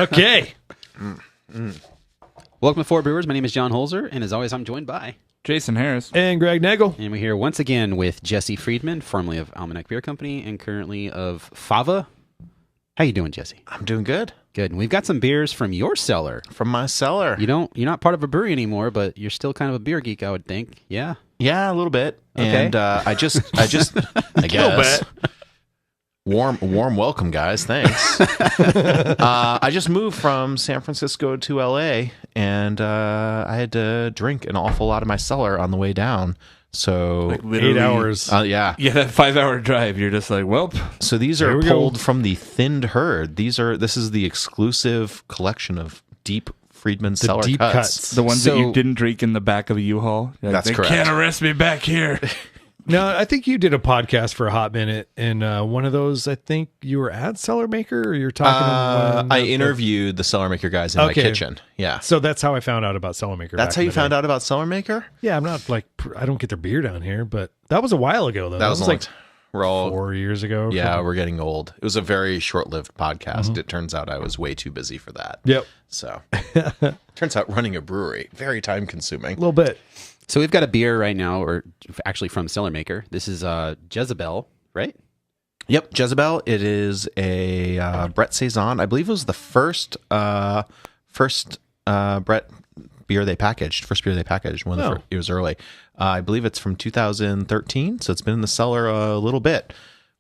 Okay. Welcome to Four Brewers. My name is John Holzer, and as always, I'm joined by Jason Harris And Greg Nagel. And we're here once again with Jesse Friedman, formerly of Almanac Beer Company and currently of Fava. How you doing, Jesse? I'm doing good. Good. And we've got some beers from your cellar. From my cellar. You're not part of a brewery anymore, but you're still kind of a beer geek, I would think. Yeah. Yeah, a little bit. Okay. And I guess. Warm welcome, guys. Thanks. I just moved from San Francisco to LA, and I had to drink an awful lot of my cellar on the way down. So like literally, 8 hours. Yeah. Yeah, that 5-hour drive. You're just like, welp. So these are pulled from the thinned herd. This is the exclusive collection of deep Friedman cellar deep cuts. The ones that you didn't drink in the back of a U-Haul. Like, That's correct. They can't arrest me back here. No, I think you did a podcast for a hot minute, and one of those, I think you were at Cellar Maker, or you're talking. I interviewed the cellar maker guys in my kitchen. Yeah. So that's how I found out about Cellar Maker. That's how you found out about cellar maker? Yeah, I'm not like, I don't get their beer down here, but that was a while ago, though. That was like we're all 4 years ago. Yeah, we're getting old. It was a very short-lived podcast. It turns out I was way too busy for that. Yep. So, turns out running a brewery, very time-consuming. A little bit. So we've got a beer right now, or actually from Cellar Maker. This is Jezebel, right? Yep, Jezebel. It is a Brett Saison. I believe it was the first Brett beer they packaged. First beer they packaged. It was early. I believe it's from 2013, so it's been in the cellar a little bit,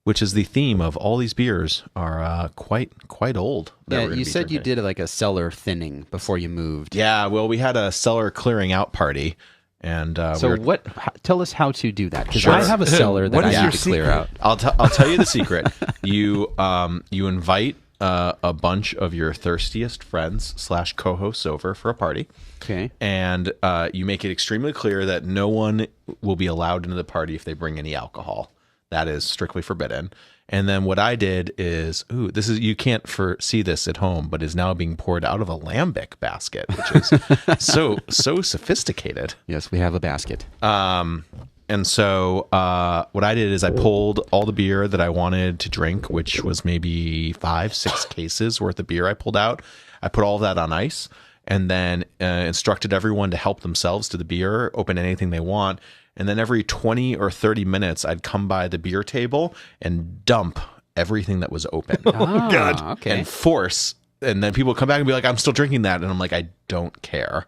which is the theme of all these beers are quite old. Yeah, you said you did like a cellar thinning before you moved. Yeah, well, we had a cellar clearing out party. And tell us how to do that, because Sure. I have a cellar that I need to clear out. I'll tell you the secret. You invite a bunch of your thirstiest friends / co-hosts over for a party. Okay. And you make it extremely clear that no one will be allowed into the party if they bring any alcohol. That is strictly forbidden. And then what I did is, you can't see this at home, but is now being poured out of a lambic basket, which is so sophisticated. Yes, we have a basket. And so what I did is I pulled all the beer that I wanted to drink, which was maybe 5-6 cases worth of beer I pulled out. I put all of that on ice and then instructed everyone to help themselves to the beer, open anything they want. And then every 20 or 30 minutes, I'd come by the beer table and dump everything that was open. Oh, God. Okay. And force. And then people come back and be like, I'm still drinking that. And I'm like, I don't care.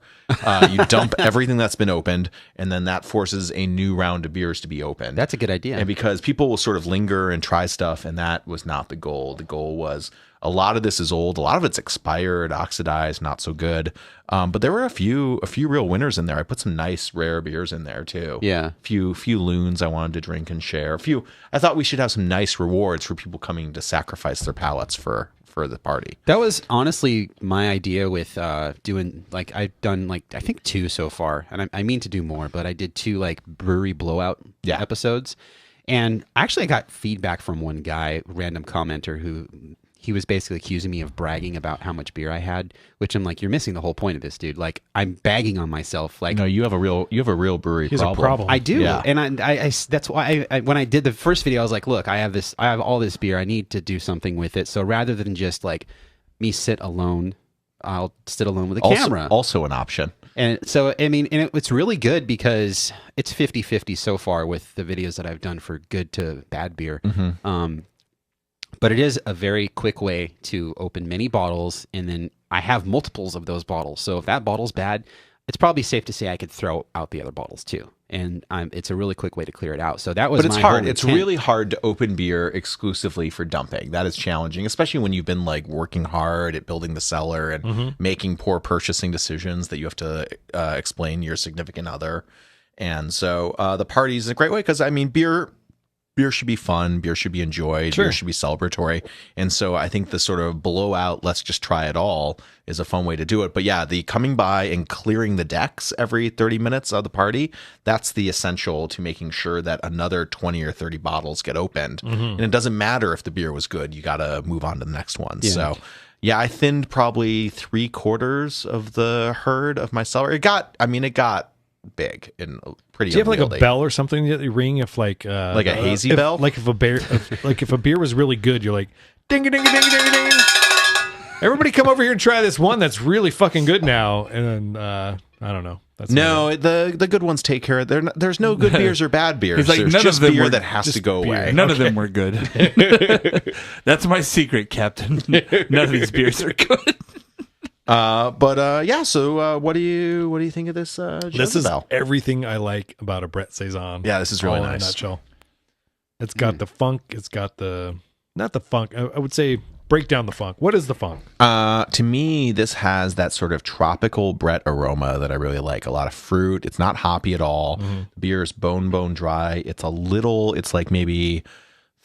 You dump everything that's been opened, and then that forces a new round of beers to be opened. That's a good idea. And because people will sort of linger and try stuff, and that was not the goal. The goal was a lot of this is old. A lot of it's expired, oxidized, not so good. But there were a few real winners in there. I put some nice rare beers in there too. Yeah. Few loons I wanted to drink and share. I thought we should have some nice rewards for people coming to sacrifice their palates for the party. That was honestly my idea with doing, like, I've done like I think 2 so far, and I mean to do more, but I did 2 like brewery blowout episodes, and actually I got feedback from one guy, random commenter, who he was basically accusing me of bragging about how much beer I had, which I'm like, you're missing the whole point of this, dude. Like, I'm bagging on myself. Like, no, you have a real brewery He's a problem. I do, yeah. and I that's why I when I did the first video, I was like, look, I have all this beer. I need to do something with it. So rather than just like me sit alone, I'll sit alone with a camera. Also an option. And so, I mean, it's really good because it's 50-50 so far with the videos that I've done for good to bad beer. Mm-hmm. But it is a very quick way to open many bottles, and then I have multiples of those bottles. So if that bottle's bad, it's probably safe to say I could throw out the other bottles too. And it's a really quick way to clear it out. So that was. But it's hard. It's really hard to open beer exclusively for dumping. That is challenging, especially when you've been like working hard at building the cellar and making poor purchasing decisions that you have to explain to your significant other. And so the party is a great way because I mean beer should be fun. Beer should be enjoyed. Sure. Beer should be celebratory. And so I think the sort of blowout, let's just try it all is a fun way to do it. But yeah, the coming by and clearing the decks every 30 minutes of the party, that's the essential to making sure that another 20 or 30 bottles get opened. And it doesn't matter if the beer was good. You got to move on to the next one. Yeah. So yeah, I thinned probably 3/4 of the herd of my cellar. It got big and pretty. Do you have like unwieldy. a bell or something that you ring if like a hazy bell? Like if a beer was really good, you're like ding ding ding ding ding. Everybody come over here and try this one that's really fucking good now. And I don't know. That's No, the good ones take care of. There's no good beers or bad beers. He's like, There's none just of them beer were- that has to go away. None of them were good. That's my secret, Captain. None of these beers are good. So what do you think of this? This is Jezebel? everything I like about a Brett Saison. Yeah, this is really all in a nice. nutshell. It's got the funk. It's got not the funk. I would say break down the funk. What is the funk? To me, this has that sort of tropical Brett aroma that I really like. A lot of fruit. It's not hoppy at all. The beer is bone dry. It's like maybe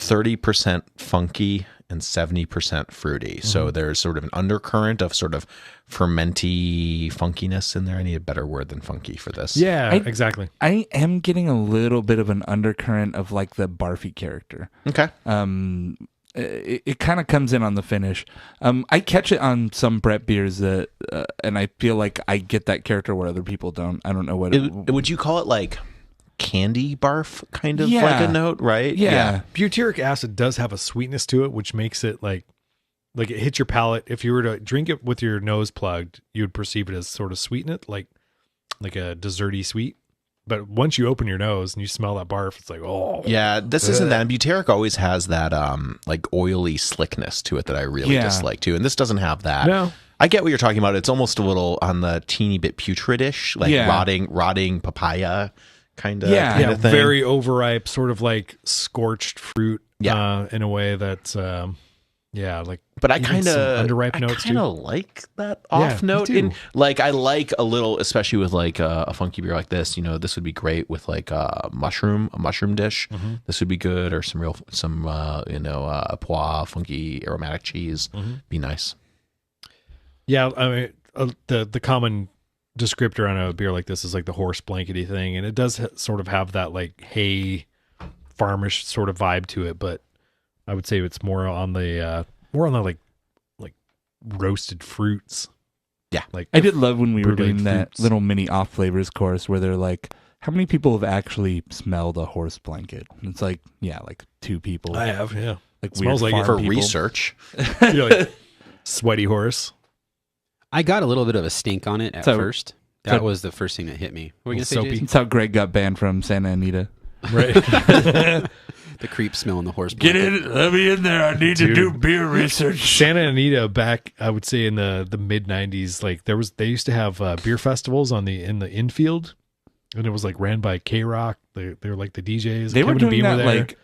30% funky and 70% fruity. So there's sort of an undercurrent of sort of fermenty funkiness in there. I need a better word than funky for this. Yeah, exactly. I am getting a little bit of an undercurrent of like the barfy character. Okay. It kind of comes in on the finish. I catch it on some Brett beers that, and I feel like I get that character where other people don't. I don't know what. Would you call it like candy barf kind of Yeah. like a note, right? Yeah. Butyric acid does have a sweetness to it, which makes it like it hits your palate. If you were to drink it with your nose plugged, you would perceive it as sort of sweetened, like a desserty sweet. But once you open your nose and you smell that barf, it's like, oh. Yeah, this isn't that. And Butyric always has that like oily slickness to it that I really dislike too. And this doesn't have that. No. I get what you're talking about. It's almost a little on the teeny bit putridish, like rotting papaya kind of Yeah, thing. very overripe, sort of like scorched fruit. Yeah. In a way that's like. But I even kind some of underripe notes too. like that off note. me too. And like I like a little, especially with like a funky beer like this. You know, this would be great with like a mushroom dish. This would be good, or some pois, funky aromatic cheese. Be nice. Yeah, I mean the common descriptor on a beer like this is like the horse blankety thing, and it does sort of have that like hay farmish sort of vibe to it, but I would say it's more on the like roasted fruits. Yeah. Like I did love when we were brewed doing that fruits. little mini off flavors course where they're like, how many people have actually smelled a horse blanket? And it's like, yeah, like 2 people. I have, yeah. Like Smells weird like it farm For people. research. You're like sweaty horse. I got a little bit of a stink on it at So- first. That was the first thing that hit me. What were you going to say, Soapy. Jason? That's how Greg got banned from Santa Anita. Right. The creep smell in the horse Get blanket. in, let me in there. I need to do beer research. Santa Anita back, I would say in the mid 90s, like they used to have beer festivals in the infield, and it was like ran by K-Rock. They were like the DJs. They were Kevin and doing Bean that there. like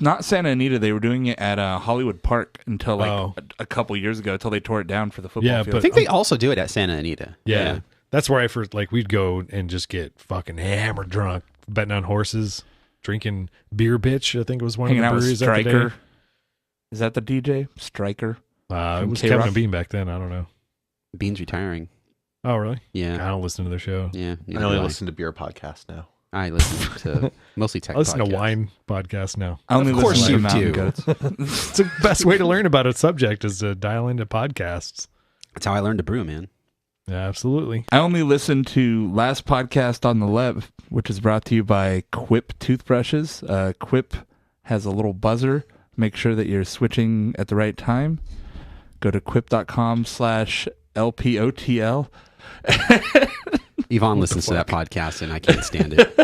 not Santa Anita. They were doing it at Hollywood Park until like Oh. a couple years ago, until they tore it down for the football Yeah, field. I think they also do it at Santa Anita. Yeah. That's where I first, like, we'd go and just get fucking hammered drunk, betting on horses, drinking beer bitch. I think it was one hanging of out the with breweries at the Stryker. day. Is that the DJ? Stryker. It From was K-Rock? Kevin and Bean back then. I don't know. Bean's retiring. Oh, really? I Yeah. don't listen to their show. Yeah. I only listen to beer podcasts now. I listen to mostly tech I listen to podcasts. wine podcasts now. I only Of course listen to you Mountain do. Goats. It's the best way to learn about a subject is to dial into podcasts. That's how I learned to brew, man. Yeah, absolutely. I only listened to last podcast on the left, which is brought to you by Quip toothbrushes. Quip has a little buzzer. Make sure that you're switching at the right time. Go to quip.com/LPOTL. Yvonne listens to that podcast, and I can't stand it.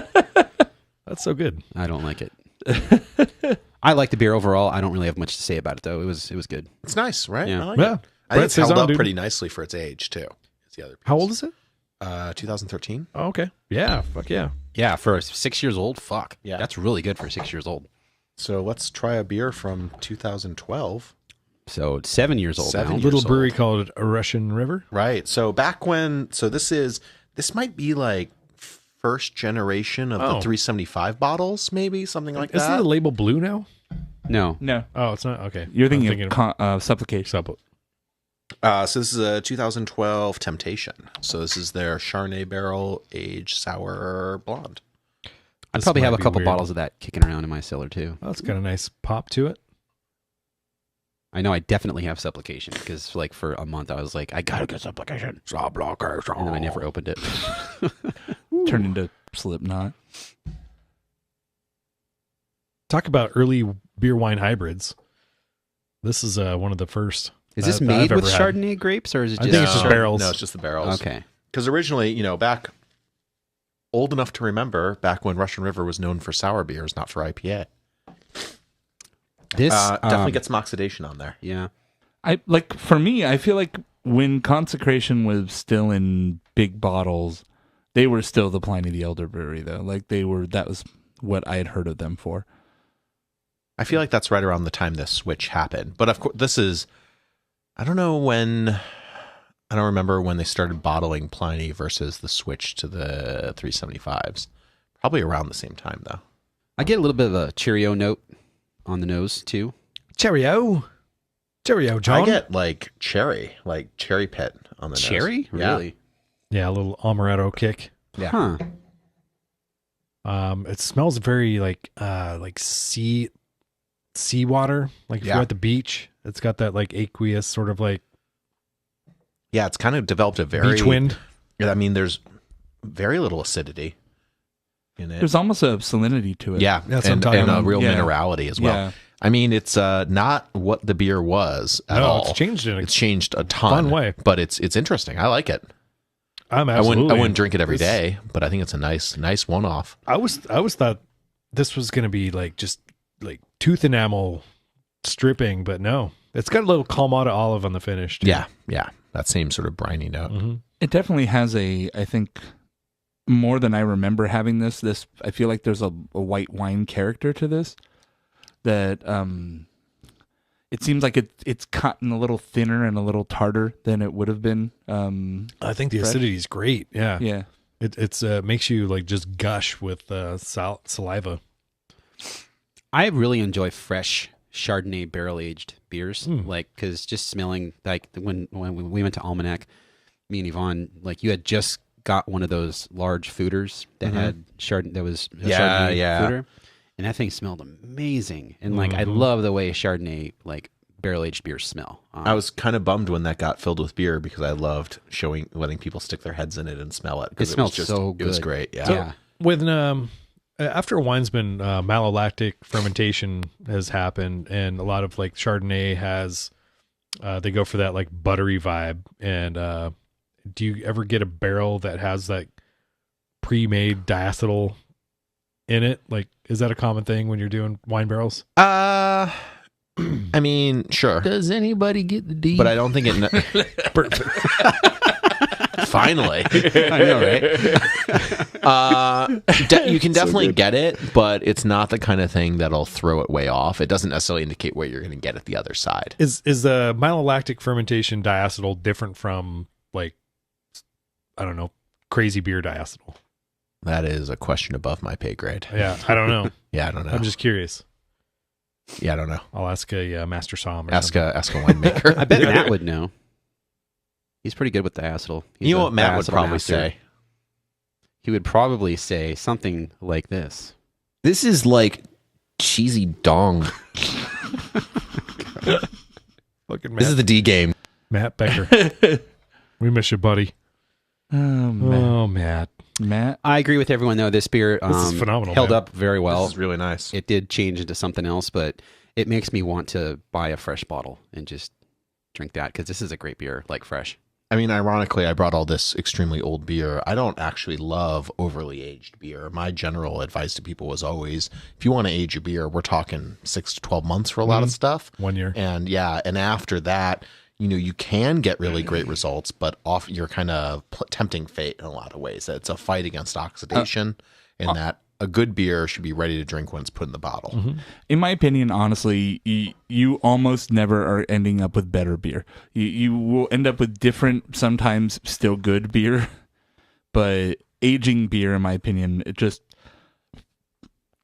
That's so good. I don't like it. I like the beer overall. I don't really have much to say about it, though. It was good. It's nice, right? Yeah. I like Yeah. it. I think it's held Saison, up dude. pretty nicely for its age too. It's the other piece. How old is it? 2013. Oh, okay. Yeah. Fuck yeah. Yeah, for 6 years old, fuck. Yeah. That's really good for 6 years old. So let's try a beer from 2012. So it's 7 years old 7 now. years Little old. brewery called a Russian River. Right. So back when, this might be like first generation of the 375 bottles, maybe something like Isn't that. the label blue now? No. No, Oh, it's not. Okay. you're I'm thinking of supplication. Supple. So this is a 2012 Temptation. So this is their Chardonnay barrel aged sour blonde. I This probably have might a be couple weird. bottles of that kicking around in my cellar, too. Oh, it's got a nice pop to it. I know I definitely have supplication because, like, for a month I was like, I gotta get supplication. And then I never opened it. Turned into Slipknot. Talk about early beer wine hybrids. This is one of the first. Is this that made I've with ever had. Chardonnay grapes, or is it I just? think it's just barrels. No, it's just the barrels. Okay. Because originally, back old enough to remember, back when Russian River was known for sour beers, not for IPA. This Definitely get some oxidation on there. Yeah. For me, I feel like when Consecration was still in big bottles, they were still the Pliny the Elder brewery, though. That was what I had heard of them for. I feel like that's right around the time this switch happened. But of course, I don't know when. I don't remember when they started bottling Pliny versus the switch to the 375s. Probably around the same time, though. I get a little bit of a Cheerio note on the nose too. Cheerio, John. I get cherry pit on the nose. Cherry? Yeah. Really? Yeah, a little amaretto kick. Yeah. Huh. It smells very like seawater. Like if you're at the beach, it's got that like aqueous sort of like Yeah, it's kind of developed a very beach wind. I mean, there's very little acidity in it. There's almost a salinity to it. Yeah, That's what I'm and talking a about. real Yeah. minerality as well. Yeah. I mean, it's not what the beer was at all. It's changed in a It's changed a ton. fun way. But it's interesting. I like it. I'm I absolutely. wouldn't drink it every day, but I think it's a nice one-off. I was thought this was gonna be like just like tooth enamel stripping, but no, it's got a little Kalamata olive on the finish. Too. Yeah. That same sort of briny note. Mm-hmm. It definitely has I think, more than I remember having this, I feel like there's a white wine character to this that it seems like it's cutting a little thinner and a little tartar than it would have been. I think the fresh. acidity is great. Yeah, Yeah. it's makes you like just gush with saliva. I really enjoy fresh Chardonnay barrel-aged beers, because just smelling, like when we went to Almanac, me and Yvonne, like you had just got one of those large fooders that had Chardonnay, that was a Chardonnay fooder, and that thing smelled amazing. And like I love the way Chardonnay like barrel-aged beers smell. I was kind of bummed when that got filled with beer because I loved letting people stick their heads in it and smell it. It smelled so It was good. great. Yeah. Yeah. When after a wine's been malolactic fermentation has happened, and a lot of like Chardonnay has, they go for that like buttery vibe. And do you ever get a barrel that has that pre-made diacetyl in it? Like, is that a common thing when you're doing wine barrels? I mean, sure. Does anybody get the D? But I don't think it. Finally. I know, right? You can definitely get it, but it's not the kind of thing that'll throw it way off. It doesn't necessarily indicate where you're going to get it the other side. Is the malolactic fermentation diacetyl different from like, I don't know, crazy beer diacetyl? That is a question above my pay grade. Yeah, I don't know. Yeah, I don't know. I'm just curious. Yeah, I don't know. I'll ask a master somm. Or Ask something. a winemaker. I bet Matt would know. He's pretty good with diacetyl. He's You know a what Matt would diacetyl probably master. say? He would probably say something like this. This is like cheesy dong. Fucking This is the D game. Matt Becker. We miss you, buddy. Oh, man. Oh, Matt. Matt. I agree with everyone though. This beer This is phenomenal, held man. up very well. This is really nice. It did change into something else, but it makes me want to buy a fresh bottle and just drink that because this is a great beer, like fresh. I mean, ironically, I brought all this extremely old beer. I don't actually love overly aged beer. My general advice to people was always, if you want to age a beer, we're talking 6 to 12 months for a lot of stuff. 1 year. And and after that, you can get really great results, but you're kind of tempting fate in a lot of ways. It's a fight against oxidation, and that a good beer should be ready to drink when it's put in the bottle. In my opinion, honestly, you almost never are ending up with better beer. You will end up with different, sometimes still good beer, but aging beer, in my opinion,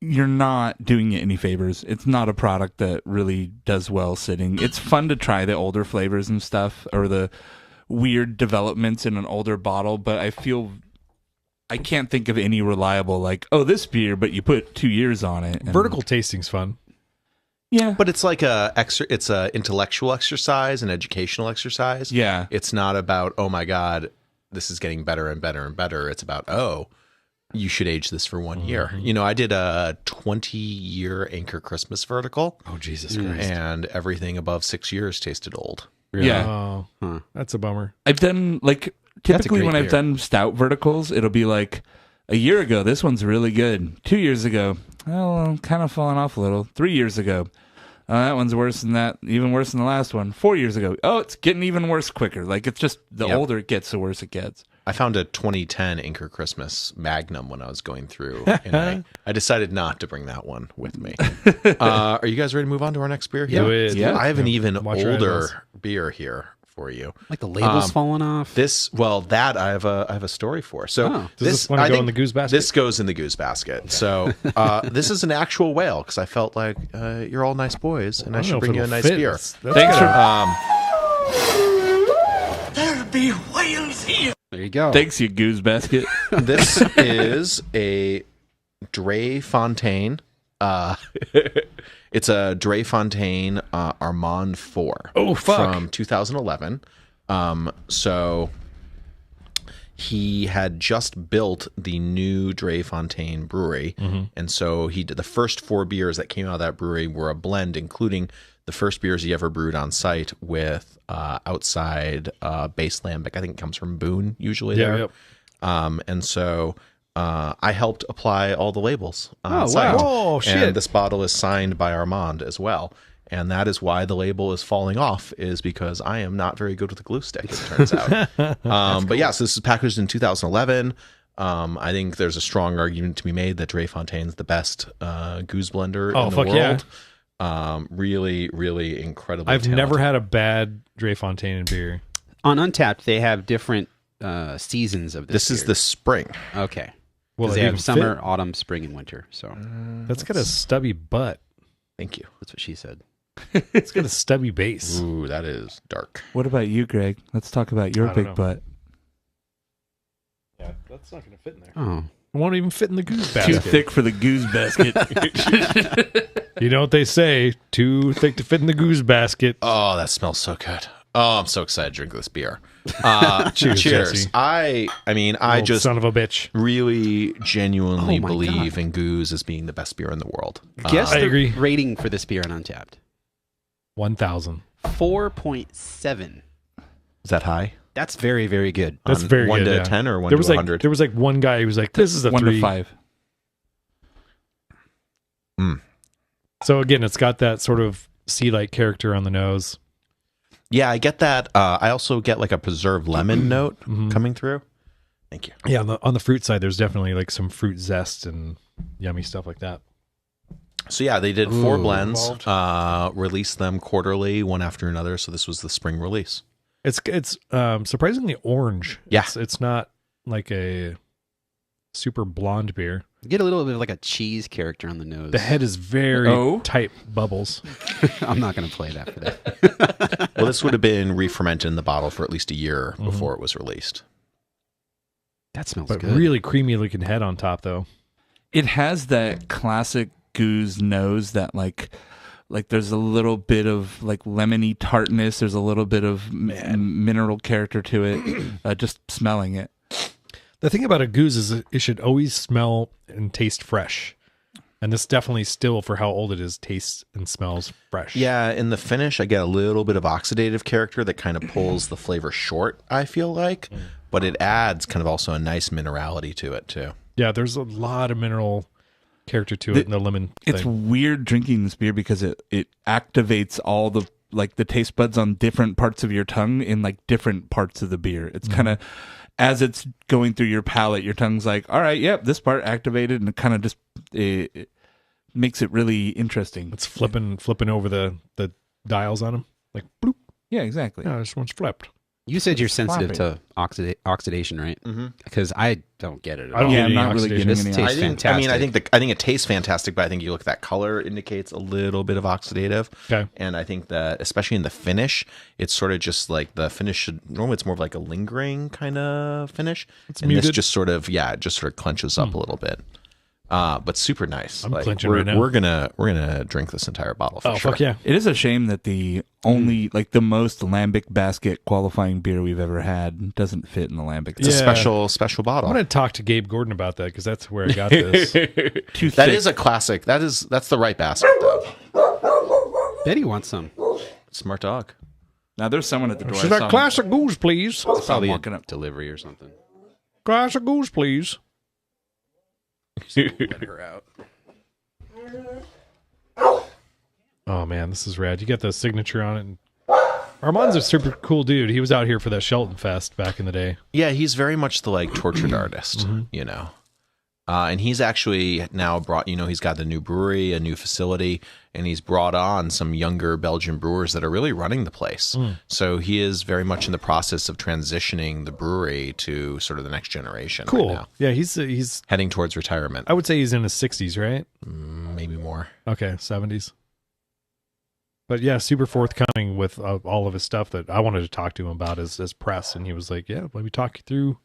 you're not doing it any favors. It's not a product that really does well sitting. It's fun to try the older flavors and stuff, or the weird developments in an older bottle, but I can't think of any reliable, like, oh, this beer, but you put 2 years on it. And, Vertical tasting's fun. yeah. But it's like it's a intellectual exercise, an educational exercise. Yeah. It's not about, oh my God, this is getting better and better and better. It's about, oh, you should age this for 1 year. I did a 20-year Anchor Christmas vertical. Oh, Jesus Christ. And everything above 6 years tasted old. Yeah. Oh, Huh. that's a bummer. I've done like typically great when I've beer. done stout verticals, it'll be like a year ago, this one's really good. 2 years ago, well, I'm kind of falling off a little. 3 years ago, that one's worse than that, even worse than the last one. 4 years ago, oh, it's getting even worse quicker. Like it's just the Yep. older it gets, the worse it gets. I found a 2010 Inker Christmas Magnum when I was going through, and I decided not to bring that one with me. Are you guys ready to move on to our next beer? Do it. Yeah. I have an even Watch your eyeballs. older beer here for you. Like the label's falling off. That I have a story for. So Oh. Does this one I go think in the goose basket? This goes in the goose basket. So this is an actual whale because I felt like you're all nice boys and I don't know should if bring you a it'll nice fit. beer. That's Thanks good. for There'll be whales here. There you go. thanks, you goose basket. This is a Dre Fontaine. It's a Dre Fontaine Armand 4. Oh, fuck. From 2011. So he had just built the new Dre Fontaine brewery. And so he did the first 4 beers that came out of that brewery were a blend, including the first beers he ever brewed on site with outside base lambic. I think it comes from Boone usually Yeah, there. yep. And so I helped apply all the labels on Oh, site. wow. Oh, shit. And this bottle is signed by Armand as well. And that is why the label is falling off, is because I am not very good with a glue stick, it turns out. But yeah, so this is packaged in 2011. I think there's a strong argument to be made that Dre Fontaine's the best goose blender Oh, in the fuck yeah. world. Really, really incredibly I've never talented. had a bad Dre Fontaine in beer. On Untapped, they have different seasons of this. This is beer. the spring. Okay. Well, Because it they even have summer, fit. autumn, spring, and winter. So That's got a stubby butt. Thank you. that's what she said. It's got a stubby base. Ooh, that is dark. What about you, Greg? Let's talk about your I don't big know. butt. Yeah, that's not going to fit in there. Oh. It won't even fit in the goose Too basket. thick for the goose basket. You know what they say? Too thick to fit in the goose basket. Oh, that smells so good. Oh, I'm so excited to drink this beer. Cheers, Cheers. Jesse. I mean, I Little just son of a bitch. really genuinely Oh my believe God. in goose as being the best beer in the world. Guess I the agree. rating for this beer on Untapped. 1,000. 4.7. Is that high? That's very, very good. That's On very 1 good. to yeah. 10 or 1 There to was 100? there was like one guy who was like, "This is a 1 3." to 5. So again, it's got that sort of sea-like character on the nose. Yeah, I get that. I also get like a preserved lemon note coming through. Thank you. Yeah, on the fruit side, there's definitely like some fruit zest and yummy stuff like that. So yeah, they did 4 Ooh. blends, released them quarterly, one after another. So this was the spring release. It's surprisingly orange. Yeah. It's not like a super blonde beer. You get a little bit of like a cheese character on the nose. The head is very Oh. tight bubbles. I'm not going to play that for that. Well, this would have been re-fermented in the bottle for at least a year before it was released. That smells But good. really creamy looking head on top though. It has that classic goose nose that like there's a little bit of like lemony tartness. There's a little bit of mineral character to it. Just smelling it. The thing about a goose is it should always smell and taste fresh. And this definitely still, for how old it is, tastes and smells fresh. Yeah, in the finish, I get a little bit of oxidative character that kind of pulls the flavor short, I feel like. But it adds kind of also a nice minerality to it, too. Yeah, there's a lot of mineral character to it in the lemon It's thing. weird drinking this beer because it activates all the like the taste buds on different parts of your tongue in like different parts of the beer. It's kind of as it's going through your palate, your tongue's like, all right, yep, this part activated, and it kind of just it makes it really interesting. It's flipping over the dials on them. Like, bloop. Yeah, exactly. Yeah, this one's flipped. You said you're sensitive floppy. to oxidation, right? Mm-hmm. Because I don't get it at I don't all. Yeah, get I'm any not really oxidation. getting This any. tastes oxidation. I mean, fantastic. I think it tastes fantastic, but I think you look at that color, it indicates a little bit of oxidative. Okay. And I think that, especially in the finish, it's sort of just like the finish should normally it's more of like a lingering kind of finish. It's and this muted. just sort of it just sort of clenches up a little bit. But super nice. I'm clenching right now. We're gonna drink this entire bottle for Oh, sure. fuck yeah. It is a shame that the only like the most lambic basket qualifying beer we've ever had doesn't fit in the lambic. It's Yeah. a special bottle. I'm going to talk to Gabe Gordon about that because that's where I got this. Too That thick. is a classic. That's the right basket though. Betty wants some. Smart dog. Now there's someone at the door. Should I I saw him- glass of goose, please? saw him Probably a walking up. delivery or something. Glass of goose, please. Let her out. Oh man, this is rad. You got the signature on it. And Armand's a super cool dude. He was out here for that Shelton Fest back in the day. Yeah, he's very much the like tortured artist, you know. And he's actually now brought, you know, he's got the new brewery, a new facility, and he's brought on some younger Belgian brewers that are really running the place. So he is very much in the process of transitioning the brewery to sort of the next generation. Cool. Right now, Yeah, he's. heading towards retirement, I would say he's in his 60s, right? maybe more. Okay, 70s. But yeah, super forthcoming with all of his stuff that I wanted to talk to him about as press, and he was like, "Yeah, let me talk you through."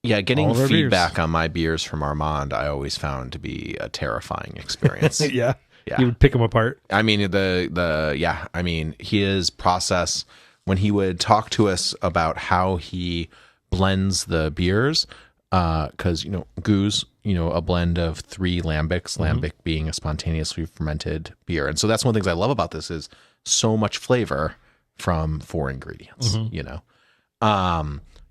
Yeah, getting All of our feedback beers. on my beers from Armand, I always found to be a terrifying experience. Yeah, Yeah. he would pick them apart. I mean I mean his process when he would talk to us about how he blends the beers, because you know goose, you know, a blend of 3 lambics, lambic being a spontaneously fermented beer, and so that's one of the things I love about this is so much flavor from 4 ingredients. You know,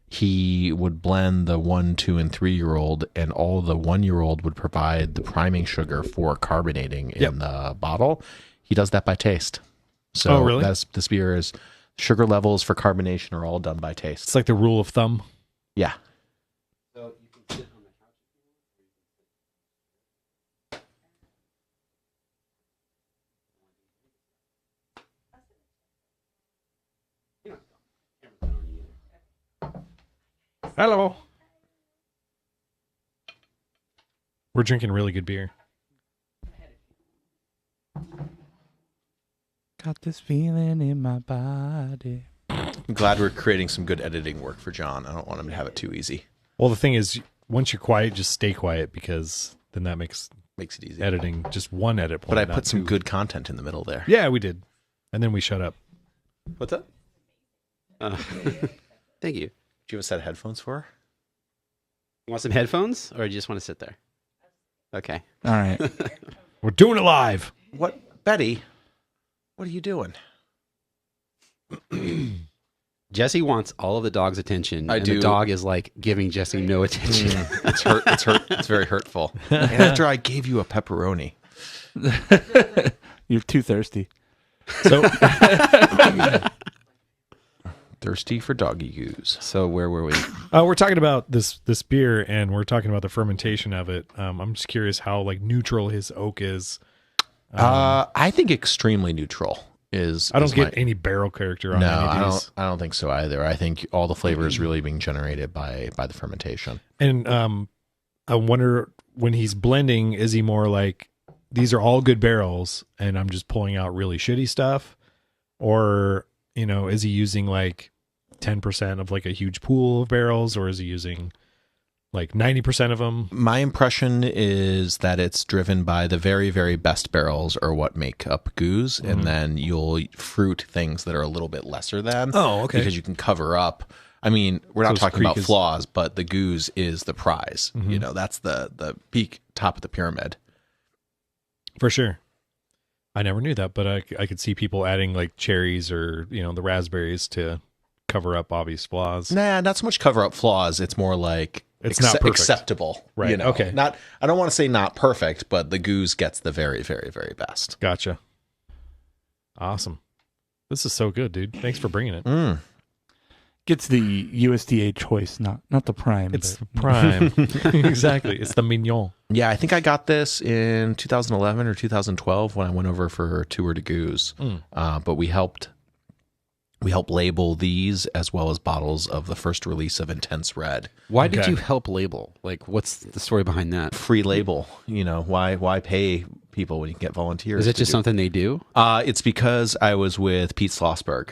he would blend the 1, 2, and 3-year-old, and all the 1-year-old would provide the priming sugar for carbonating in the bottle. He does that by taste. So Oh, really? this beer is sugar levels for carbonation are all done by taste. It's like the rule of thumb. Yeah. Hello. We're drinking really good beer. Got this feeling in my body. I'm glad we're creating some good editing work for John. I don't want him to have it too easy. Well, the thing is, once you're quiet, just stay quiet because then that makes Makes it easy. editing just one edit point. But I not put some two. good content in the middle there. Yeah, we did, and then we shut up. What's up? Thank you. Do you have a set of headphones for her? You want some headphones, or do you just want to sit there? Okay. All right. We're doing it live. What, Betty? What are you doing? Jesse wants all of the dog's attention. I and do. The dog is like giving Jesse no attention. It's hurt. It's hurt. It's very hurtful. And after I gave you a pepperoni, You're too thirsty. So thirsty for doggy goose. So where were we? we're talking about this beer, and we're talking about the fermentation of it. I'm just curious how like neutral his oak is. I think extremely neutral is. I don't is get my- any barrel character on No, any I of these. don't. I don't think so either. I think all the flavor is really being generated by the fermentation. And I wonder when he's blending, is he more like these are all good barrels, and I'm just pulling out really shitty stuff, or you know, is he using like 10% of like a huge pool of barrels, or is he using like 90% of them? My impression is that it's driven by the very, very best barrels are what make up goose, and then you'll fruit things that are a little bit lesser than. Oh, okay. Because you can cover up. I mean, we're not So talking Creek about is- flaws, but the goose is the prize. You know, that's the peak top of the pyramid. For sure. I never knew that, but I could see people adding like cherries or, you know, the raspberries to cover up obvious flaws. Nah, not so much cover up flaws. It's more like It's not perfect. acceptable. Right, You know? okay. Not. I don't want to say not perfect, but the goose gets the very, very, very best. Gotcha. Awesome. This is so good, dude. Thanks for bringing it. Mm. Gets the USDA choice, not the prime. It's but- prime. Exactly. It's the mignon. Yeah, I think I got this in 2011 or 2012 when I went over for a tour to Goose. But we helped label these as well as bottles of the first release of Intense Red. Why did Okay. you help label? Like, what's the story behind that? Free label. You know, why pay people when you can get volunteers? Is it to just do something they do? It's because I was with Pete Schlossberg,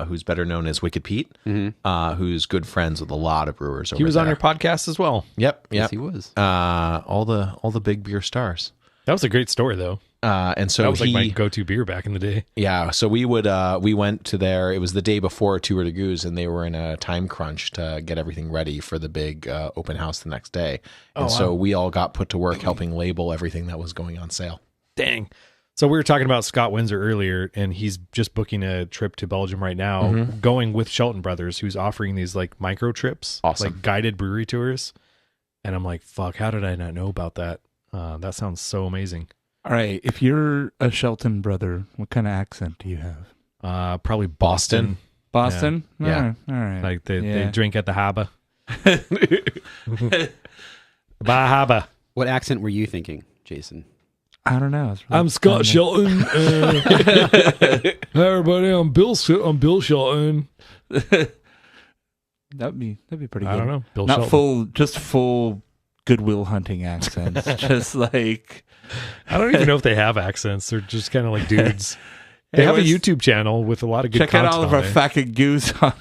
who's better known as Wicked Pete, who's good friends with a lot of brewers over He was on there. your podcast as well. Yep. Yes, he was. All the big beer stars. That was a great story, though. And so That was like my he, go-to beer back in the day. yeah, so we went to there. It was the day before Tour de Goose, and they were in a time crunch to get everything ready for the big open house the next day. And so we all got put to work helping label everything that was going on sale. Dang. So we were talking about Scott Windsor earlier, and he's just booking a trip to Belgium right now, going with Shelton Brothers, who's offering these like micro trips, Awesome. like guided brewery tours. And I'm like, fuck, how did I not know about that? That sounds so amazing. All right. If you're a Shelton brother, what kind of accent do you have? Probably Boston. Boston? Yeah. All right. Like they Yeah. drink at the Haba. Bye Haba. What accent were you thinking, Jason? I don't know. It's I'm Scott Shelton. Hey everybody, I'm Bill Shelton. That'd be pretty good. I don't know. Bill Not Shelton. full Goodwill Hunting accents. Just like I don't even know if they have accents. They're just kind of like dudes. They have a Anyways, YouTube channel with a lot of good check out content all of on our there. fucking goose on.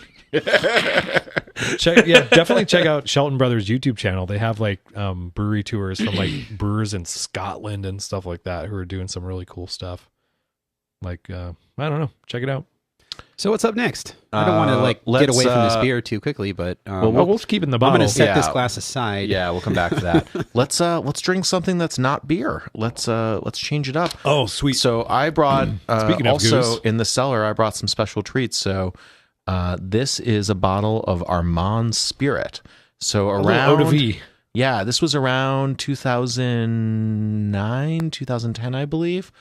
Definitely check out Shelton Brothers YouTube channel. They have like brewery tours from like brewers in Scotland and stuff like that who are doing some really cool stuff. Like I don't know, check it out. So what's up next? I don't want to get let's, away from this beer too quickly, but We'll keep it in the I'm bottle. going to set this Yeah. glass aside. Yeah, we'll come back to that. Let's drink something that's not beer. Let's change it up. Oh, sweet. So I brought Speaking of also goose. in the cellar. I brought some special treats. So this is a bottle of Armand Spirit. So A little around eau de vie. yeah, this was around 2009, 2010, I believe.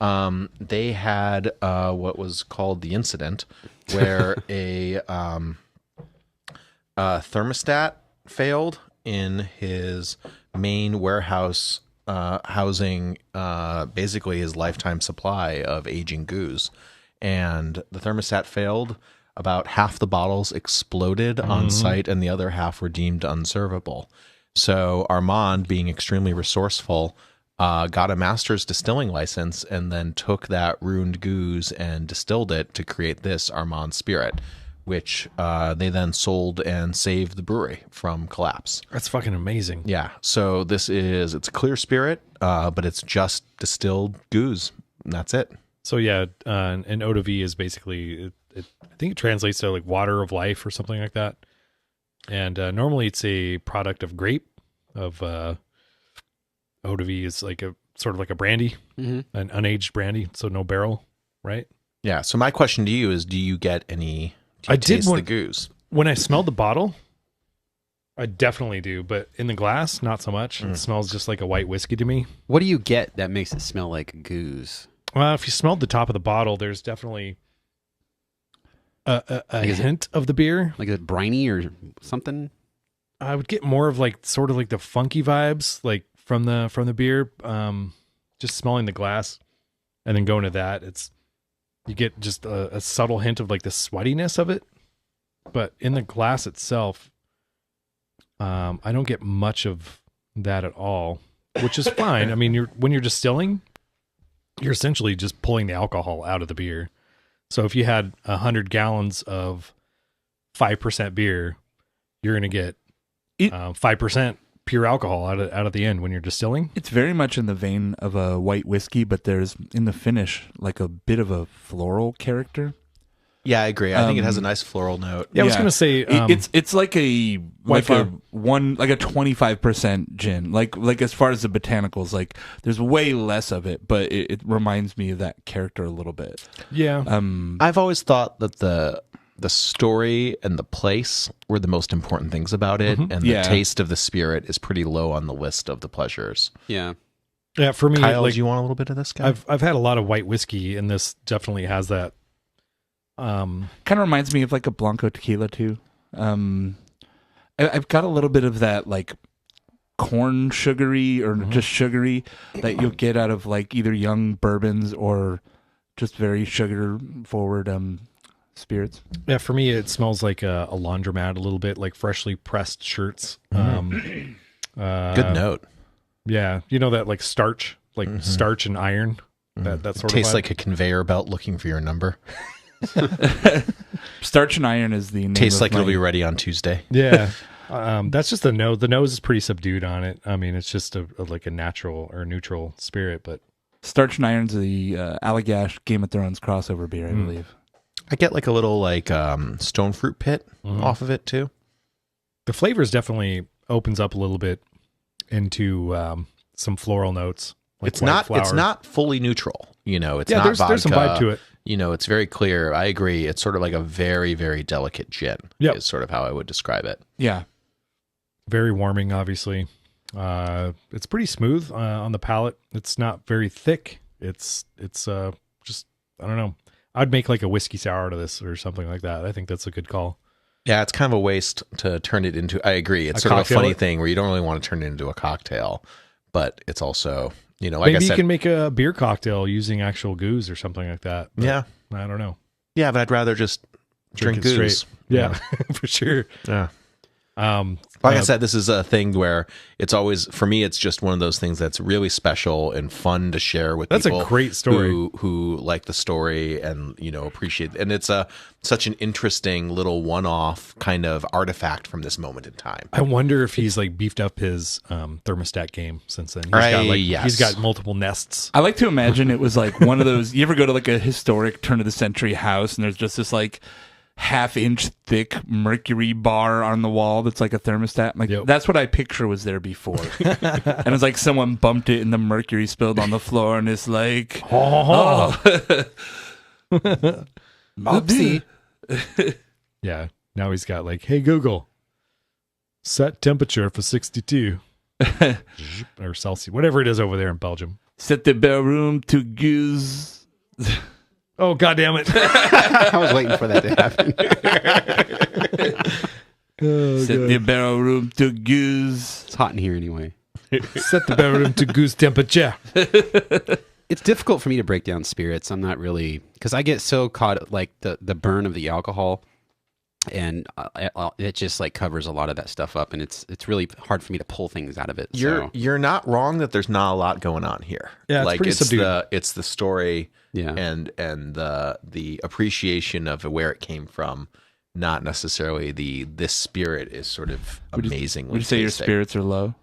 They had what was called the incident, where a thermostat failed in his main warehouse, housing basically his lifetime supply of aging goose, and the thermostat failed. About half the bottles exploded on site, and the other half were deemed unservable. So Armand, being extremely resourceful, got a master's distilling license and then took that ruined goose and distilled it to create this Armand Spirit, which they then sold and saved the brewery from collapse. That's fucking amazing. Yeah. So it's a clear spirit, but it's just distilled goose. And that's it. So yeah, an eau de vie is basically, I think it translates to like water of life or something like that. And normally it's a product of grape, of eau de vie is like a sort of like a brandy, an unaged brandy, so no barrel, right? Yeah. So my question to you is, do you get any? Do you I did taste one- the goose. When I smelled the bottle, I definitely do, but in the glass, not so much. It smells just like a white whiskey to me. What do you get that makes it smell like goose? Well, if you smelled the top of the bottle, there's definitely a is it- hint of the beer. Like is it briny or something? I would get more of like sort of like the funky vibes, like from the beer. Just smelling the glass and then going to that, you get just a subtle hint of like the sweatiness of it, but in the glass itself, I don't get much of that at all, which is fine. I mean, when you're distilling, you're essentially just pulling the alcohol out of the beer. So if you had 100 gallons of 5% beer, you're going to get 5% pure alcohol out of the end when you're distilling. It's very much in the vein of a white whiskey, but there's in the finish like a bit of a floral character. Yeah, I agree. I think it has a nice floral note. Yeah, I was going to say it's like a 25% gin. Like as far as the botanicals, like there's way less of it, but it reminds me of that character a little bit. yeah. I've always thought that the story and the place were the most important things about it, and Yeah. the taste of the spirit is pretty low on the list of the pleasures. Yeah. Yeah, for me, Kyle, like, do you want a little bit of this guy? I've had a lot of white whiskey, and this definitely has that. Kind of reminds me of like a Blanco tequila too. I've got a little bit of that like corn sugary or just sugary that you'll get out of like either young bourbons or just very sugar forward spirits. Yeah, for me, it smells like a laundromat a little bit, like freshly pressed shirts. Good note. Yeah, you know that like starch, starch and iron. That sort Tastes of vibe? like a conveyor belt looking for your number. Starch and iron is the name Tastes of like it'll my- be ready on Tuesday. Yeah. That's just the nose. The nose is pretty subdued on it. I mean, it's just like a natural or neutral spirit, but Starch and Iron's the Allagash Game of Thrones crossover beer, I believe. I get like a little like stone fruit pit off of it too. the flavors definitely opens up a little bit into some floral notes. Like It's white not flower. it's not fully neutral. It's not vodka. There's some vibe to it. It's very clear. I agree. It's sort of like a very, very delicate gin. Yep. Is sort of how I would describe it. Yeah. Very warming, obviously. It's pretty smooth on the palate. It's not very thick. It's just, I don't know. I'd make like a whiskey sour out of this or something like that. I think that's a good call. Yeah, it's kind of a waste to turn it into. I agree. It's A sort of a cocktail? funny thing where you don't really want to turn it into a cocktail, but it's also, like I Maybe said, you can make a beer cocktail using actual goose or something like that. But yeah, I don't know. yeah, but I'd rather just drink it goose. straight. Yeah, for sure. Yeah. Um, Like I said, this is a thing where it's always, for me, it's just one of those things that's really special and fun to share with That's a people. great story. Who like the story and, appreciate. And it's such an interesting little one-off kind of artifact from this moment in time. I wonder if he's like beefed up his thermostat game since then. Yes. He's got multiple nests. I like to imagine it was like one of those. You ever go to like a historic turn of the century house and there's just this like half-inch thick mercury bar on the wall that's like a thermostat? Like Yep. that's what I picture was there before. And it's like someone bumped it and the mercury spilled on the floor and it's like, oh. Oopsie. Yeah. Now he's got like, hey Google, set temperature for 62 or Celsius, whatever it is over there in Belgium. Set the bell room to goose. Oh, God damn it. I was waiting for that to happen. Set the barrel room to goose. It's hot in here anyway. Set the bedroom to goose temperature. It's difficult for me to break down spirits. I'm not really, because I get so caught like the burn of the alcohol, and it just like covers a lot of that stuff up, and it's really hard for me to pull things out of it. You're not wrong that there's not a lot going on here. Yeah, it's like pretty subdued. it's the story, Yeah. and the appreciation of where it came from, not necessarily this spirit is sort of amazingly. Would you say your tasty. spirits are low?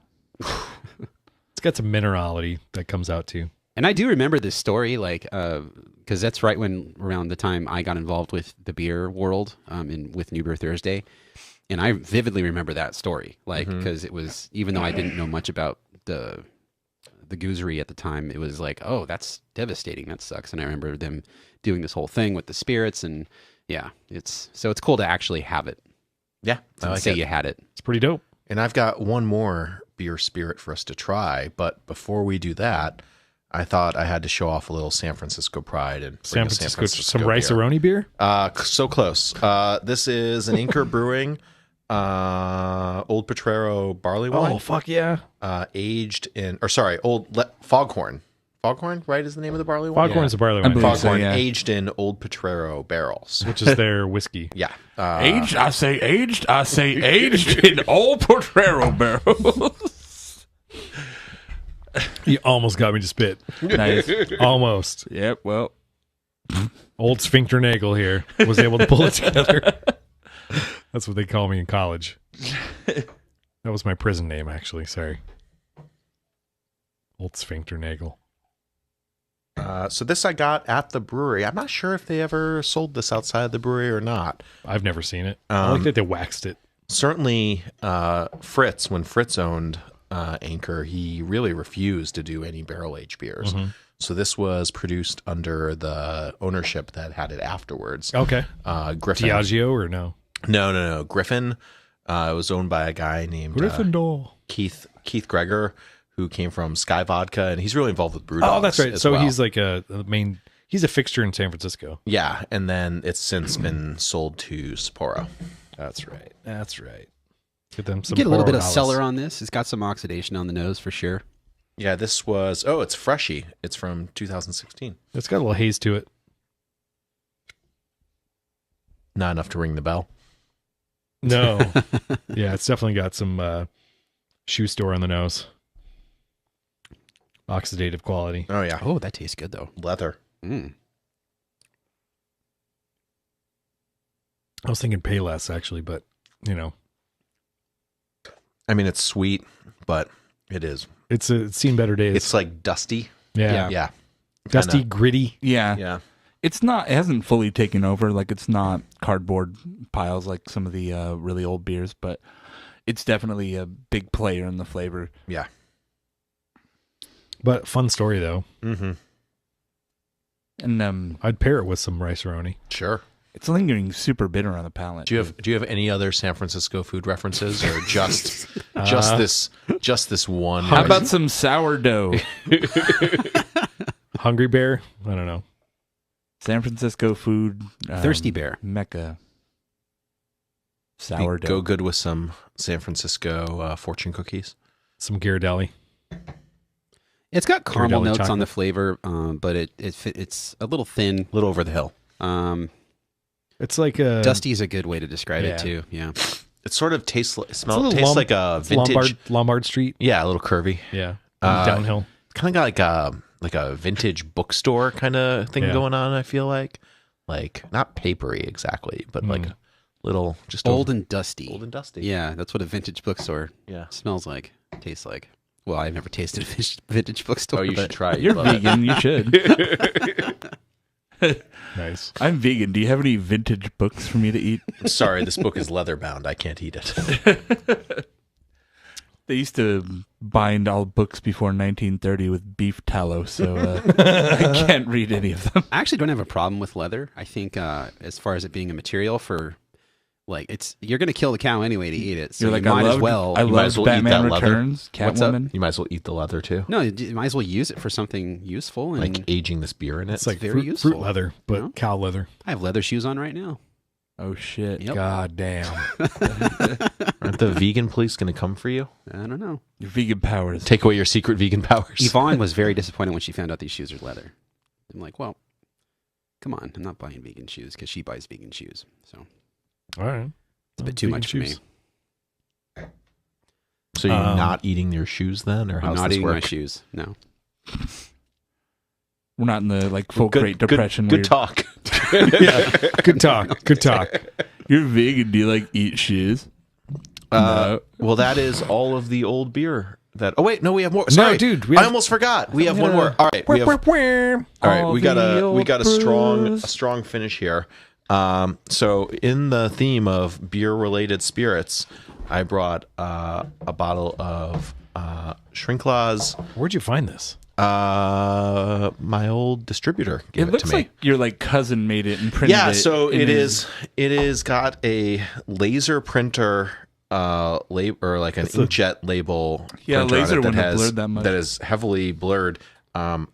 It's got some minerality that comes out too. And I do remember this story, like, because that's right around the time I got involved with the beer world, with New Beer Thursday, and I vividly remember that story, like, because it was, even though I didn't know much about the goosery at the time, it was like, oh, that's devastating, that sucks. And I remember them doing this whole thing with the spirits, and yeah, it's cool to actually have it. Yeah, I And like say it. you had it. It's pretty dope. And I've got one more beer spirit for us to try, but before we do that, I thought I had to show off a little San Francisco pride and bring San a Francisco, some beer. rice-a-roni beer. So close. This is an Anchor Brewing Old Potrero barley wine. Oh, fuck yeah. Aged in, Foghorn. Foghorn, right, is the name of the barley wine? Foghorn's a barley I wine, believe so. Foghorn, yeah. aged in Old Potrero barrels. which is their whiskey. Yeah. Aged, I say aged in old Potrero barrels. You almost got me to spit. Nice. Almost. Yep. Well, Old Sphincter Nagel here was able to pull it together. That's what they call me in college. That was my prison name, actually. Sorry. Old Sphincter Nagel. So this I got at the brewery. I'm not sure if they ever sold this outside the brewery or not. I've never seen it. I like that they waxed it. Certainly, Fritz, when Fritz owned Anchor, he really refused to do any barrel-aged beers. So this was produced under the ownership that had it afterwards. Okay. Griffin. Diageo or no? No. Griffin. It was owned by a guy named Gryffindor. Keith Greger, who came from Sky Vodka, and he's really involved with Brewdogs. Oh, that's right. as So well. he's like he's a fixture in San Francisco. Yeah, and then it's since been sold to Sapporo. That's right. That's right. Get them some Get a little bit of Borealis. cellar on this. It's got some oxidation on the nose for sure. Yeah, this was, it's freshy. It's from 2016. It's got a little haze to it. Not enough to ring the bell. No. Yeah, it's definitely got some shoe store on the nose. Oxidative quality. Oh, yeah. Oh, that tastes good though. Leather. Mm. I was thinking Payless actually, but I mean, it's sweet, but it is. it's seen better days. It's like dusty. yeah. Yeah. Dusty, Kinda. gritty. yeah. Yeah. It's not. It hasn't fully taken over. Like it's not cardboard piles like some of the really old beers, but it's definitely a big player in the flavor. Yeah. But fun story though. Mm-hmm. And I'd pair it with some rice-a-roni. Sure. it's lingering super bitter on the palate. Do you have any other San Francisco food references, or just this one? How about some sourdough? Hungry Bear? I don't know. San Francisco food. Thirsty Bear. Mecca. Sourdough. Go good with some San Francisco fortune cookies. Some Ghirardelli. It's got caramel Ghirardelli notes on chocolate. the flavor, but it's a little thin. A little over the hill. It's like a... Dusty is a good way to describe yeah. it too. Yeah. It sort of tastes It's a little like a vintage. Lombard Street. Yeah, a little curvy. Yeah. Kind Downhill. of got like a vintage bookstore kind of thing Yeah. going on. I feel like not papery exactly, but like a little just Old and dusty. old and dusty. Yeah, that's what a vintage bookstore Yeah. smells like, tastes like. Well, I've never tasted a vintage bookstore. Oh, you should but try it. You're Love it. vegan. You should. Nice. I'm vegan. Do you have any vintage books for me to eat? Sorry, this book is leather bound. I can't eat it. They used to bind all books before 1930 with beef tallow, so I can't read any of them. I actually don't have a problem with leather. I think as far as it being a material for, like, you're going to kill the cow anyway to eat it, so You're like, you might I loved, as well. I you might loved as well eat Batman that leather. Returns, What's up? Catwoman. You might as well eat the leather too. No, you might as well use it for something useful. And Like aging this beer in it. It's like very fruit useful. leather, but No? cow leather. I have leather shoes on right now. Oh shit! Yep. God damn. Aren't the vegan police going to come for you? I don't know. Your vegan powers. Take away your secret vegan powers. Yvonne was very disappointed when she found out these shoes are leather. I'm like, well, come on. I'm not buying vegan shoes because she buys vegan shoes. So All right. it's a bit too much for me. So you're Um, not eating your shoes then, or I'm how's not this eating work? my shoes. No. We're not in the like full Great Depression. Good talk. Yeah. Good talk. Good talk. You're vegan. Do you like eat shoes? No. Well, that is all of the old beer. Oh wait, no, we have more. Sorry, dude, I almost forgot. We have one more. All right, we have. All right, All we got the old a strong finish here. So in the theme of beer related spirits, I brought a bottle of Shrinklaws. Where'd you find this? My old distributor gave It it looks to me. like your like cousin made it and printed it. Yeah, so in it his- is. It is got a laser printer, label, or like an inkjet label. Yeah, printer on laser it wouldn't have blurred that much. That is heavily blurred.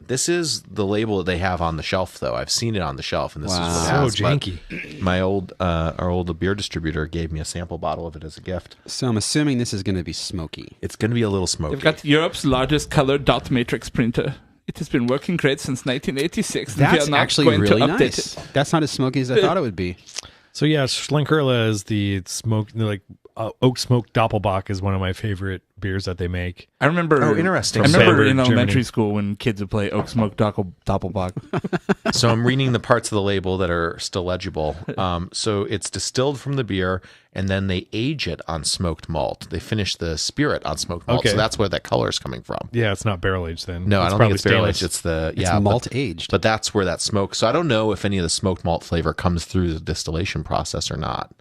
This is the label that they have on the shelf, though. I've seen it on the shelf, and this is what it So has. But janky. my old, our old beer distributor gave me a sample bottle of it as a gift. So I'm assuming this is going to be smoky. It's going to be a little smoky. They've got Europe's largest color dot matrix printer. It has been working great since 1986. and we That's are not actually going really to update nice. it. That's not as smoky as I thought it would be. So yeah, Schlenkerla is the smoke, like oak smoke Doppelbock is one of my favorite beers that they make. I remember. Oh, interesting. I remember Bamberg, in elementary Germany. school when kids would play Oak Smoke Doppelbock. So I'm reading the parts of the label that are still legible. So it's distilled from the beer, and then they age it on smoked malt. They finish the spirit on smoked malt. Okay. So that's where that color is coming from. Yeah, it's not barrel aged then. No, I don't think probably it's barrel stainless. aged. It's the It's yeah, malt but, aged. but that's where that smoke. So I don't know if any of the smoked malt flavor comes through the distillation process or not.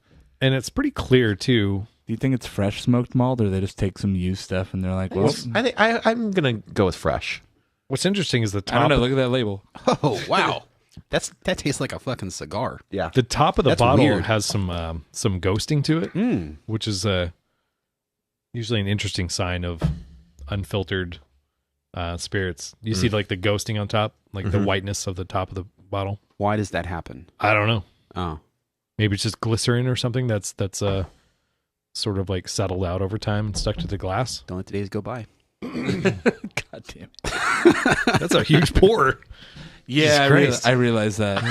And it's pretty clear too. Do you think it's fresh smoked malt, or they just take some used stuff and they're like, well, I think I'm gonna go with fresh. What's interesting is the I top. don't know. Look at that label. Oh, wow. That tastes like a fucking cigar. Yeah. The top of the That's bottle weird. has some ghosting to it, Mm. which is usually an interesting sign of unfiltered spirits. You see like the ghosting on top, like the whiteness of the top of the bottle. Why does that happen? I don't know. Oh. Maybe it's just glycerin or something that's sort of like settled out over time and stuck to the glass. Don't let the days go by. God damn. That's a huge pour. Yeah, Christ. I realized that.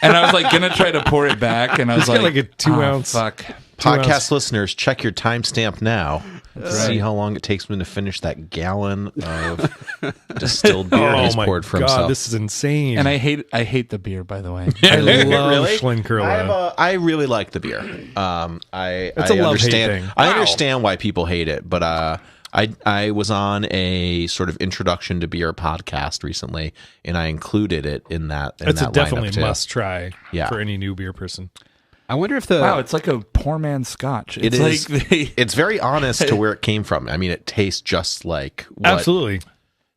And I was like gonna try to pour it back, and I was It's got like, like a 2 "Ah, ounce Fuck. Podcast listeners, check your timestamp now. See right. how long it takes me to finish that gallon of distilled beer Oh he's my poured for god, himself. this is insane. And I hate the beer, by the way. I love Really? Schlenkerla. I really like the beer. I It's a love-hate understand. thing. I understand why people hate it, but I was on a sort of introduction to beer podcast recently, and I included it in that. It's a that definitely lineup, too. must try Yeah. for any new beer person. I wonder if the... Wow, it's like a poor man's scotch. It It's is. like It's very honest to where it came from. I mean, it tastes just like what, Absolutely.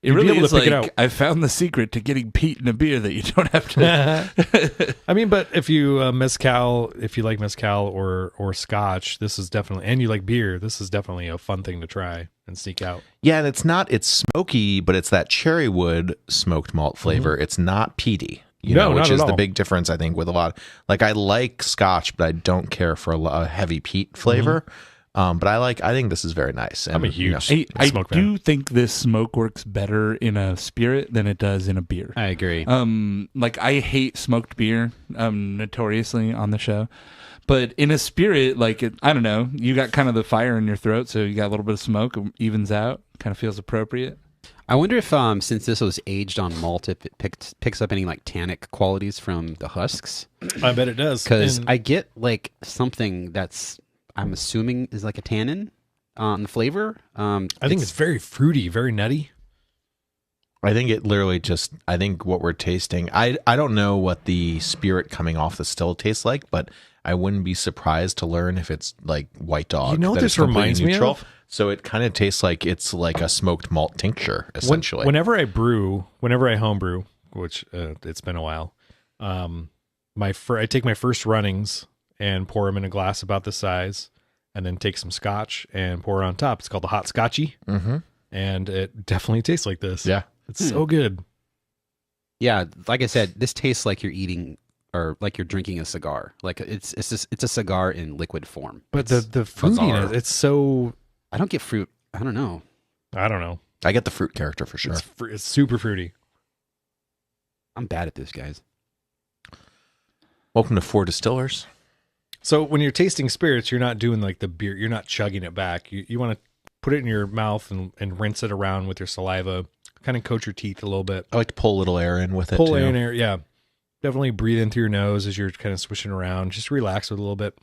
It You'd be really able to is pick it like out. I found the secret to getting peat in a beer that you don't have to. I mean, but if you if you like mezcal or scotch, this is definitely, and you like beer, this is definitely a fun thing to try and sneak out. Yeah, and it's smoky, but it's that cherry wood smoked malt flavor. It's not peaty. No, which not is at the all. big difference, I think, with a lot. Like, I like scotch, but I don't care for a heavy peat flavor. But I think this is very nice. And, I'm a huge I smoke fan. do think this smoke works better in a spirit than it does in a beer. I agree. Like I hate smoked beer, notoriously on the show. But in a spirit, like I don't know, you got kind of the fire in your throat, so you got a little bit of smoke, it evens out, kind of feels appropriate. I wonder if, since this was aged on malt, if it picks up any like tannic qualities from the husks. I bet it does. Because And I get like something that's I'm assuming is like a tannin on the flavor. I think it's very fruity, very nutty. I think it literally just, I think what we're tasting, I don't know what the spirit coming off the still tastes like, but I wouldn't be surprised to learn if it's like White Dog. You know what that this it's completely reminds me of? So it kind of tastes like it's like a smoked malt tincture, essentially. Whenever I homebrew, which it's been a while, I take my first runnings and pour them in a glass about this size, and then take some scotch and pour it on top. It's called the hot scotchy, and it definitely tastes like this. Yeah. It's so good. Yeah, like I said, this tastes like you're eating or like you're drinking a cigar. Like it's a cigar in liquid form. But the fruitiness, bizarre. it's so, I don't get fruit. I don't know. I don't know. I get the fruit character for sure. It's super fruity. I'm bad at this, guys. Welcome to Four Distillers. So when you're tasting spirits, you're not doing like the beer. You're not chugging it back. You want to put it in your mouth and rinse it around with your saliva. Kind of coat your teeth a little bit. I like to pull a little air in with it Pull too. in air, yeah. Definitely breathe in through your nose as you're kind of swishing around. Just relax with a little bit.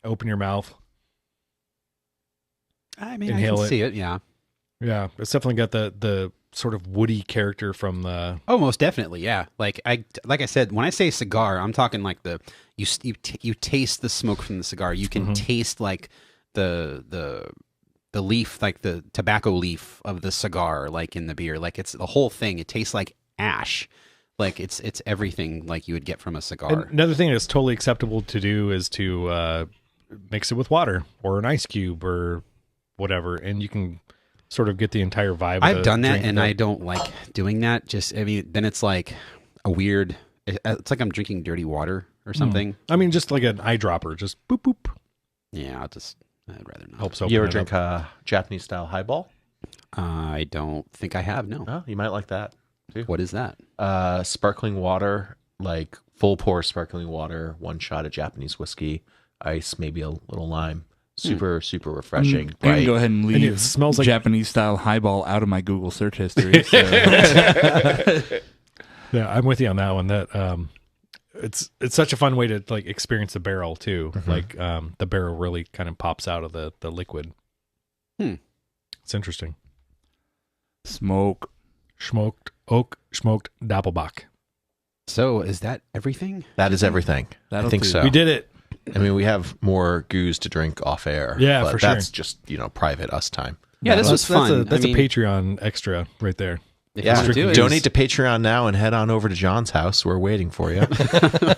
Open your mouth. I mean, Inhale I can it. see it. Yeah. Yeah, it's definitely got the sort of woody character from the. Oh, most definitely. Yeah. Like I said, when I say cigar, I'm talking like you taste the smoke from the cigar. You can taste like the leaf, like the tobacco leaf of the cigar, like in the beer. Like it's the whole thing. It tastes like ash. Like it's everything like you would get from a cigar. And another thing that's totally acceptable to do is to mix it with water or an ice cube or whatever, and you can sort of get the entire vibe. I've done that, and I don't like doing that. Just, I mean, then it's like a weird. It's like I'm drinking dirty water or something. I mean, just like an eyedropper, just boop boop. Yeah, I'd rather not. Helps open You ever it drink up. a Japanese style highball? I don't think I have. No. Oh, you might like that too. What is that? Sparkling water, like full pour sparkling water, one shot of Japanese whiskey, ice, maybe a little lime. Super, super refreshing. I'm gonna Right. go ahead and leave it smells like- Japanese style highball out of my Google search history. So. Yeah, I'm with you on that one. That it's such a fun way to like experience the barrel too. Like the barrel really kind of pops out of the liquid. It's interesting. Smoke. Smoked oak, smoked Doppelbock. So is that everything? That is everything. That'll I think do. so. We did it. I mean, we have more goose to drink off air. Yeah, but for sure. that's just, private us time. Yeah, this was fun. That's I mean, a Patreon extra right there. if Yeah, you wanna do it, donate to Patreon now and head on over to John's house. We're waiting for you.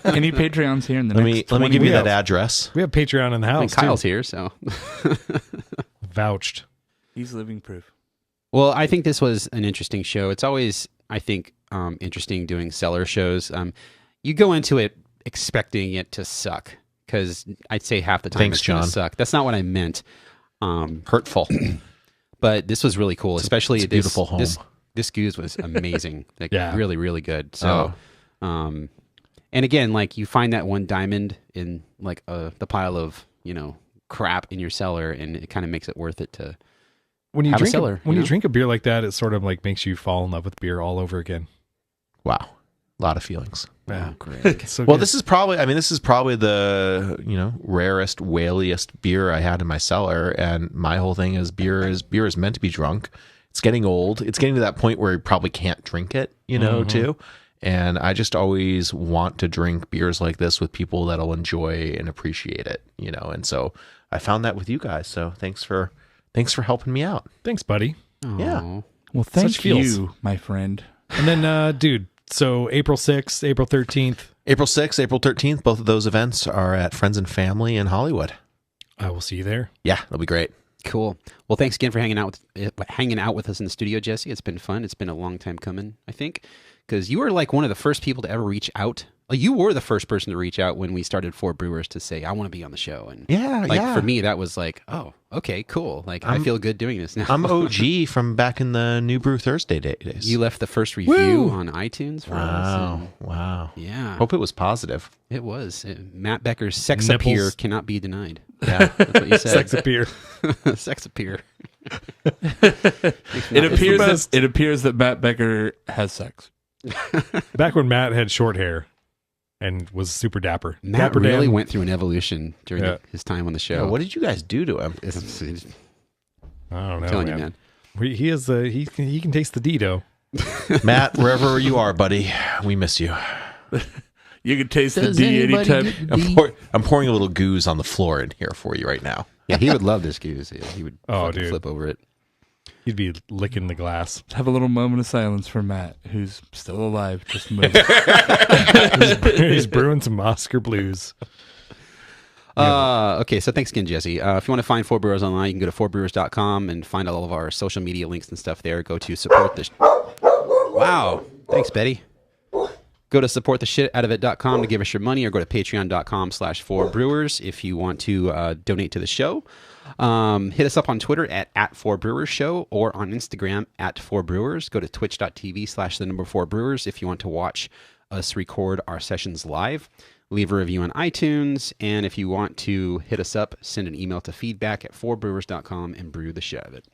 Any Patreons here in the let next me 20 give you minutes? that address. We have Patreon in the I mean, house. Kyle's too. here, so. Vouched. He's living proof. Well, I think this was an interesting show. It's always, I think, interesting doing cellar shows. You go into it expecting it to suck because I'd say half the time Thanks, it's going to John. suck. That's not what I meant. Hurtful. But this was really cool, especially it's a beautiful home. This goose was amazing. Like, Yeah. really, really good. So, and again, like you find that one diamond in like the pile of crap in your cellar, and it kind of makes it worth it to. When you Have a drink cellar, when you you know? drink a beer like that, it sort of like makes you fall in love with beer all over again. Wow. A lot of feelings. Yeah. Great. It's so Well, good. this is probably the, rarest, whaliest beer I had in my cellar. And my whole thing is beer is meant to be drunk. It's getting old. It's getting to that point where you probably can't drink it, too. And I just always want to drink beers like this with people that'll enjoy and appreciate it, and so I found that with you guys. So thanks for helping me out. Thanks, buddy. Yeah. Aw. Well, thank Such feels. you, my friend. And then, dude, so April 6th, April 13th, April 6th, April 13th, both of those events are at Friends and Family in Hollywood. I will see you there. Yeah, it'll be great. Cool. Well, thanks again for hanging out with us in the studio, Jesse. It's been fun. It's been a long time coming, I think, because you were like one of the first people to ever reach out. You were the first person to reach out when we started Four Brewers to say, I want to be on the show. And for me, that was like, oh, okay, cool. Like, I feel good doing this now. I'm OG from back in the New Brew Thursday days. You left the first review on iTunes for us. Wow. Wow. Yeah. Hope it was positive. It was. Matt Becker's sex Nipples. appeal cannot be denied. Yeah. That's what you said. Sex appear. Sex appeal. It appears that Matt Becker has sex. Back when Matt had short hair and was super dapper. Matt Dapper really Dan. went through an evolution during Yeah. his time on the show. Yeah, what did you guys do to him? It's I don't know, telling you, man. man. He is he can taste the Dito. Matt, wherever you are, buddy, we miss you. You can taste the D anytime. I'm pouring a little goose on the floor in here for you right now. Yeah, he would love this goose. He would Oh, fucking dude. flip over it. He'd be licking the glass. Have a little moment of silence for Matt, who's still alive. Just moving. He's brewing some Oscar blues. Okay, so thanks again, Jesse. If you want to find Four Brewers online, you can go to fourbrewers.com and find all of our social media links and stuff there. Go to support the... Wow. Thanks, Betty. Go to supporttheshitoutofit.com to give us your money, or go to patreon.com/4brewers if you want to donate to the show. Hit us up on Twitter at 4brewersshow or on Instagram at 4brewers. Go to twitch.tv/4brewers if you want to watch us record our sessions live. Leave a review on iTunes, and if you want to hit us up, send an email to feedback@4brewers.com and brew the shit out of it.